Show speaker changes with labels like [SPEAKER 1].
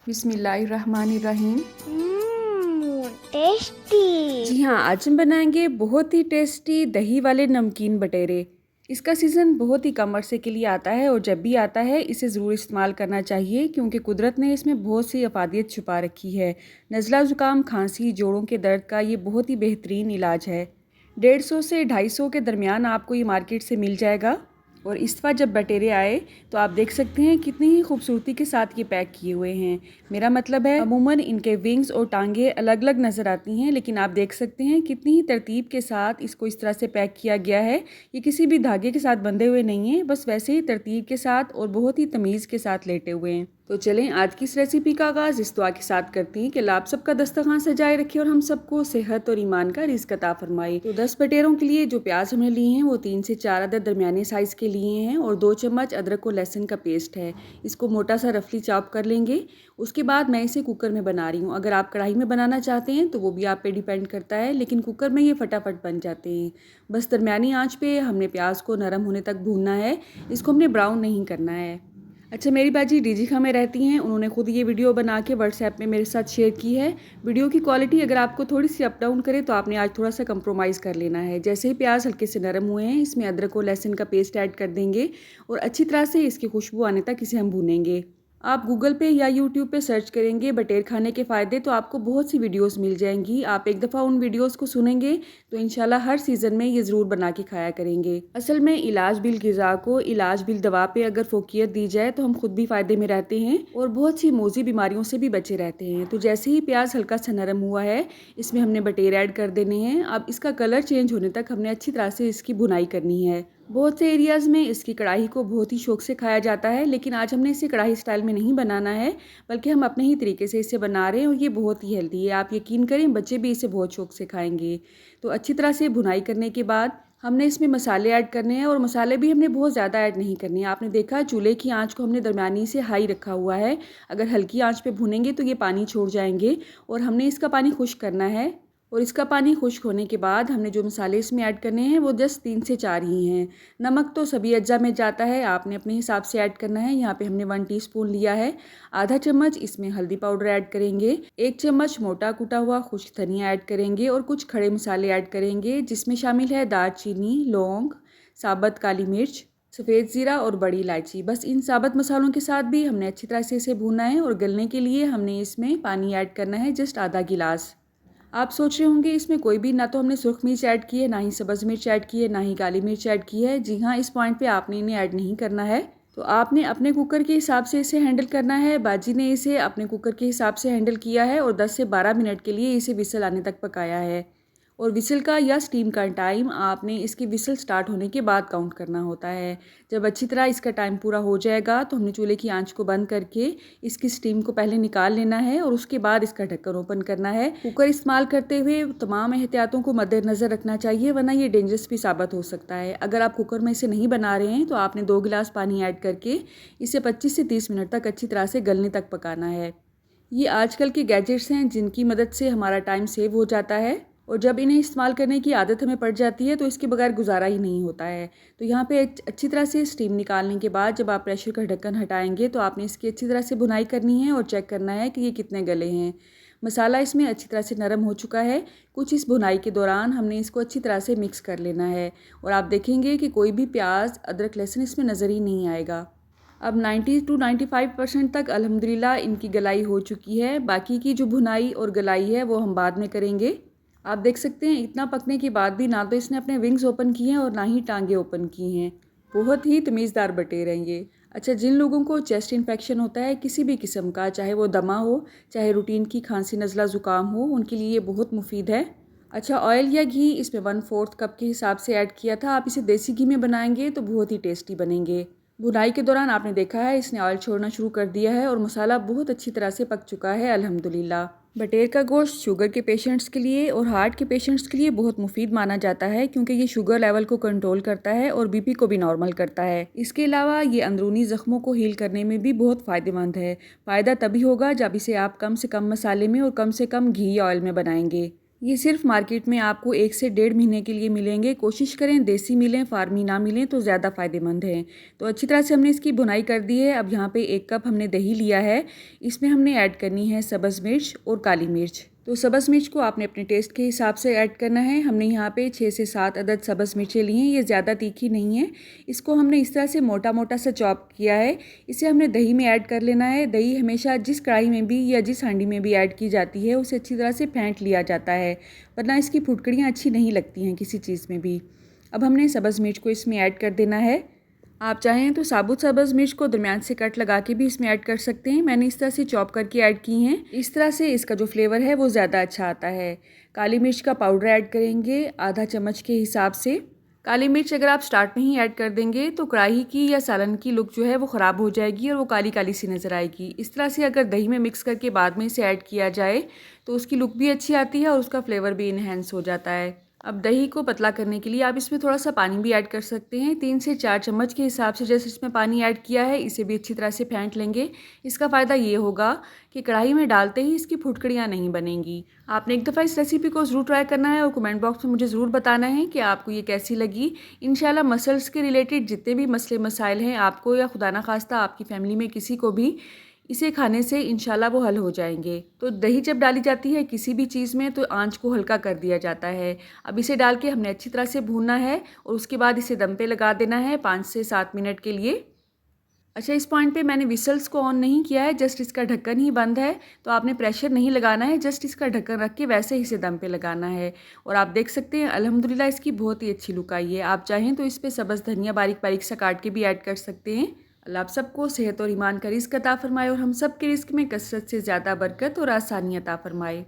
[SPEAKER 1] बिस्मिल्लाहिर्रहमानिर्रहीम।
[SPEAKER 2] टेस्टी।
[SPEAKER 1] जी हाँ, आज हम बनाएंगे बहुत ही टेस्टी दही वाले नमकीन बटेरे। इसका सीज़न बहुत ही कम अरसे के लिए आता है और जब भी आता है इसे ज़रूर इस्तेमाल करना चाहिए क्योंकि कुदरत ने इसमें बहुत सी अफादियत छुपा रखी है। नज़ला ज़ुकाम, खांसी, जोड़ों के दर्द का ये बहुत ही बेहतरीन इलाज है। 150 से 250 के दरमियान आपको ये मार्केट से मिल जाएगा। और इस दफ़ा जब बटेरे आए तो आप देख सकते हैं कितनी ही खूबसूरती के साथ ये पैक किए हुए हैं। मेरा मतलब है अमूमन इनके विंग्स और टांगे अलग अलग नज़र आती हैं, लेकिन आप देख सकते हैं कितनी ही तरतीब के साथ इसको इस तरह से पैक किया गया है। ये किसी भी धागे के साथ बंधे हुए नहीं हैं, बस वैसे ही तरतीब के साथ और बहुत ही तमीज़ के साथ लेटे हुए हैं। तो चलें आज की इस रेसिपी का आगाज़ इस दुआ के साथ करती हैं कि अल्लाह आप सबका दस्तरखान सजाए रखे और हम सबको सेहत और ईमान का रिज़्क अता फरमाए। तो 10 बटेरों के लिए जो प्याज हमने लिए हैं वो 3 से 4 अदद दरमियाने साइज़ के लिए हैं और 2 चम्मच अदरक और लहसुन का पेस्ट है। इसको मोटा सा रफली चॉप कर लेंगे। उसके बाद मैं इसे कुकर में बना रही हूँ। अगर आप कढ़ाई में बनाना चाहते हैं तो वो भी आप पे डिपेंड करता है, लेकिन कुकर में ये फटाफट बन जाते हैं। बस दरमियानी आँच पे हमने प्याज को नरम होने तक भूनना है, इसको हमने ब्राउन नहीं करना है। अच्छा, मेरी बाजी डीजीखा में रहती हैं, उन्होंने खुद ये वीडियो बना के व्हाट्सएप में मेरे साथ शेयर की है। वीडियो की क्वालिटी अगर आपको थोड़ी सी अप डाउन करे तो आपने आज थोड़ा सा कंप्रोमाइज़ कर लेना है। जैसे ही प्याज हल्के से नरम हुए हैं इसमें अदरक और लहसुन का पेस्ट ऐड कर देंगे और अच्छी तरह से इसकी खुशबू आने तक इसे हम भूनेंगे। आप गूगल पे या यूट्यूब पे सर्च करेंगे बटेर खाने के फ़ायदे तो आपको बहुत सी वीडियोस मिल जाएंगी। आप एक दफ़ा उन वीडियोस को सुनेंगे तो इंशाल्लाह हर सीज़न में ये ज़रूर बना के खाया करेंगे। असल में इलाज बिल ग़िज़ा को इलाज बिल दवा पे अगर फोकियत दी जाए तो हम खुद भी फ़ायदे में रहते हैं और बहुत सी मौजी बीमारियों से भी बचे रहते हैं। तो जैसे ही प्याज हल्का सा नरम हुआ है इसमें हमने बटेर ऐड कर देने हैं। अब इसका कलर चेंज होने तक हमने अच्छी तरह से इसकी भुनाई करनी है। बहुत से एरियाज़ में इसकी कढ़ाई को बहुत ही शौक से खाया जाता है, लेकिन आज हमने इसे कढ़ाई स्टाइल में नहीं बनाना है, बल्कि हम अपने ही तरीके से इसे बना रहे हैं और ये बहुत ही हेल्दी है। आप यकीन करें बच्चे भी इसे बहुत शौक से खाएंगे। तो अच्छी तरह से भुनाई करने के बाद हमने इसमें मसाले ऐड करने हैं और मसाले भी हमने बहुत ज़्यादा ऐड नहीं करने हैं। आपने देखा चूल्हे की आंच को हमने दरमियानी से हाई रखा हुआ है। अगर हल्की आंच पे भुनेंगे तो ये पानी छोड़ जाएंगे और हमने इसका पानी खुश्क करना है। और इसका पानी खुश्क होने के बाद हमने जो मसाले इसमें ऐड करने हैं वो जस्ट 3 से 4 ही हैं। नमक तो सभी अज्जा में जाता है, आपने अपने हिसाब से ऐड करना है। यहाँ पे हमने 1 टीस्पून लिया है। आधा चम्मच इसमें हल्दी पाउडर ऐड करेंगे, 1 चम्मच मोटा कुटा हुआ खुश्क धनिया ऐड करेंगे और कुछ खड़े मसाले ऐड करेंगे जिसमें शामिल है दालचीनी, लौंग, साबुत काली मिर्च, सफ़ेद ज़ीरा और बड़ी इलायची। बस इन साबुत मसालों के साथ भी हमने अच्छी तरह से इसे भूनना है और गलने के लिए हमने इसमें पानी ऐड करना है जस्ट आधा गिलास। आप सोच रहे होंगे इसमें कोई भी ना तो हमने सुर्ख मिर्च ऐड की है, ना ही सब्ज़ मिर्च ऐड की है, ना ही काली मिर्च ऐड की है। जी हाँ, इस पॉइंट पे आपने इन्हें ऐड नहीं करना है। तो आपने अपने कुकर के हिसाब से इसे हैंडल करना है। बाजी ने इसे अपने कुकर के हिसाब से हैंडल किया है और 10 से 12 मिनट के लिए इसे विसल आने तक पकाया है। और विसल का या स्टीम का टाइम आपने इसकी विसल स्टार्ट होने के बाद काउंट करना होता है। जब अच्छी तरह इसका टाइम पूरा हो जाएगा तो हमने चूल्हे की आंच को बंद करके इसकी स्टीम को पहले निकाल लेना है और उसके बाद इसका ढक्कन ओपन करना है। कुकर इस्तेमाल करते हुए तमाम एहतियातों को मद्देनज़र रखना चाहिए, वरना ये डेंजरस भी साबित हो सकता है। अगर आप कुकर में इसे नहीं बना रहे हैं तो आपने 2 गिलास पानी ऐड करके इसे 25 से 30 मिनट तक अच्छी तरह से गलने तक पकाना है। ये आजकल के गैजेट्स हैं जिनकी मदद से हमारा टाइम सेव हो जाता है और जब इन्हें इस्तेमाल करने की आदत हमें पड़ जाती है तो इसके बगैर गुजारा ही नहीं होता है। तो यहाँ पे अच्छी तरह से स्टीम निकालने के बाद जब आप प्रेशर का ढक्कन हटाएंगे तो आपने इसकी अच्छी तरह से भुनाई करनी है और चेक करना है कि ये कितने गले हैं। मसाला इसमें अच्छी तरह से नरम हो चुका है। कुछ इस भुनाई के दौरान हमने इसको अच्छी तरह से मिक्स कर लेना है और आप देखेंगे कि कोई भी प्याज, अदरक, लहसुन इसमें नज़र ही नहीं आएगा। अब 90 to 95% तक अल्हम्दुलिल्लाह इनकी गलाई हो चुकी है। बाकी की जो भुनाई और गलाई है वो हम बाद में करेंगे। आप देख सकते हैं इतना पकने के बाद भी ना तो इसने अपने विंग्स ओपन किए हैं और ना ही टांगे ओपन की हैं। बहुत ही तमीज़दार बटेर हैं ये। अच्छा, जिन लोगों को चेस्ट इन्फेक्शन होता है किसी भी किस्म का, चाहे वो दमा हो, चाहे रूटीन की खांसी, नज़ला ज़ुकाम हो, उनके लिए ये बहुत मुफीद है। अच्छा, ऑयल या घी इसमें 1/4 कप के हिसाब से ऐड किया था। आप इसे देसी घी में बनाएंगे तो बहुत ही टेस्टी बनेंगे। भुनाई के दौरान आपने देखा है इसने ऑयल छोड़ना शुरू कर दिया है और मसाला बहुत अच्छी तरह से पक चुका है अल्हम्दुलिल्लाह। बटेर का गोश्त शुगर के पेशेंट्स के लिए और हार्ट के पेशेंट्स के लिए बहुत मुफीद माना जाता है क्योंकि ये शुगर लेवल को कंट्रोल करता है और बीपी को भी नॉर्मल करता है। इसके अलावा ये अंदरूनी ज़ख्मों को हील करने में भी बहुत फ़ायदेमंद है। फ़ायदा तभी होगा जब इसे आप कम से कम मसाले में और कम से कम घी या ऑयल में बनाएंगे। ये सिर्फ मार्केट में आपको 1 से 1.5 महीने के लिए मिलेंगे। कोशिश करें देसी मिलें, फार्मी ना मिलें तो ज़्यादा फ़ायदेमंद हैं। तो अच्छी तरह से हमने इसकी भुनाई कर दी है। अब यहाँ पे 1 कप हमने दही लिया है। इसमें हमने ऐड करनी है सब्ज़ मिर्च और काली मिर्च। तो सब्ज़ मिर्च को आपने अपने टेस्ट के हिसाब से ऐड करना है। हमने यहाँ पे 6 से 7 अदद सब्ज़ मिर्चें ली हैं। ये ज़्यादा तीखी नहीं है। इसको हमने इस तरह से मोटा मोटा सा चॉप किया है। इसे हमने दही में ऐड कर लेना है। दही हमेशा जिस कढ़ाई में भी या जिस हांडी में भी ऐड की जाती है उसे अच्छी तरह से फेंट लिया जाता है, वरना इसकी फुटकड़ियाँ अच्छी नहीं लगती हैं किसी चीज़ में भी। अब हमने सब्ज़ मिर्च को इसमें ऐड कर देना है। आप चाहें तो साबुत सब्ज़ मिर्च को दरमियान से कट लगा के भी इसमें ऐड कर सकते हैं। मैंने इस तरह से चॉप करके ऐड की हैं। इस तरह से इसका जो फ्लेवर है वो ज़्यादा अच्छा आता है। काली मिर्च का पाउडर ऐड करेंगे आधा चम्मच के हिसाब से। काली मिर्च अगर आप स्टार्ट में ही ऐड कर देंगे तो कढ़ाई की या सालन की लुक जो है वो ख़राब हो जाएगी और वो काली काली सी नज़र आएगी। इस तरह से अगर दही में मिक्स करके बाद में इसे ऐड किया जाए तो उसकी लुक भी अच्छी आती है और उसका फ्लेवर भी इन्हेंस हो जाता है। अब दही को पतला करने के लिए आप इसमें थोड़ा सा पानी भी ऐड कर सकते हैं। 3 से 4 चम्मच के हिसाब से जैसे इसमें पानी ऐड किया है इसे भी अच्छी तरह से फेंट लेंगे। इसका फ़ायदा ये होगा कि कढ़ाई में डालते ही इसकी फुटकड़ियाँ नहीं बनेंगी। आपने एक दफ़ा इस रेसिपी को ज़रूर ट्राई करना है और कमेंट बॉक्स में मुझे ज़रूर बताना है कि आपको ये कैसी लगी। इंशाल्लाह मसल्स के रिलेटेड जितने भी मसले मसाइल हैं आपको या खुदा ना खास्ता आपकी फ़ैमिली में किसी को भी इसे खाने से इंशाल्लाह वो हल हो जाएंगे। तो दही जब डाली जाती है किसी भी चीज़ में तो आंच को हल्का कर दिया जाता है। अब इसे डाल के हमने अच्छी तरह से भूनना है और उसके बाद इसे दम पे लगा देना है 5 से 7 मिनट के लिए। अच्छा, इस पॉइंट पे मैंने विसल्स को ऑन नहीं किया है, जस्ट इसका ढक्कन ही बंद है। तो आपने प्रेशर नहीं लगाना है, जस्ट इसका ढक्कन रख के वैसे ही इसे दम पे लगाना है। और आप देख सकते हैं अल्हम्दुलिल्लाह इसकी बहुत ही अच्छी लुक आई है। आप चाहें तो इस पे सब्ज़ धनिया बारीक बारीक सा काट के भी ऐड कर सकते हैं। अल्लाह आप सबको सेहत और ईमान का रिज़्क अता फ़रमाए और हम सब के रिज़्क में कसरत से ज़्यादा बरकत और आसानी अता फ़रमाए।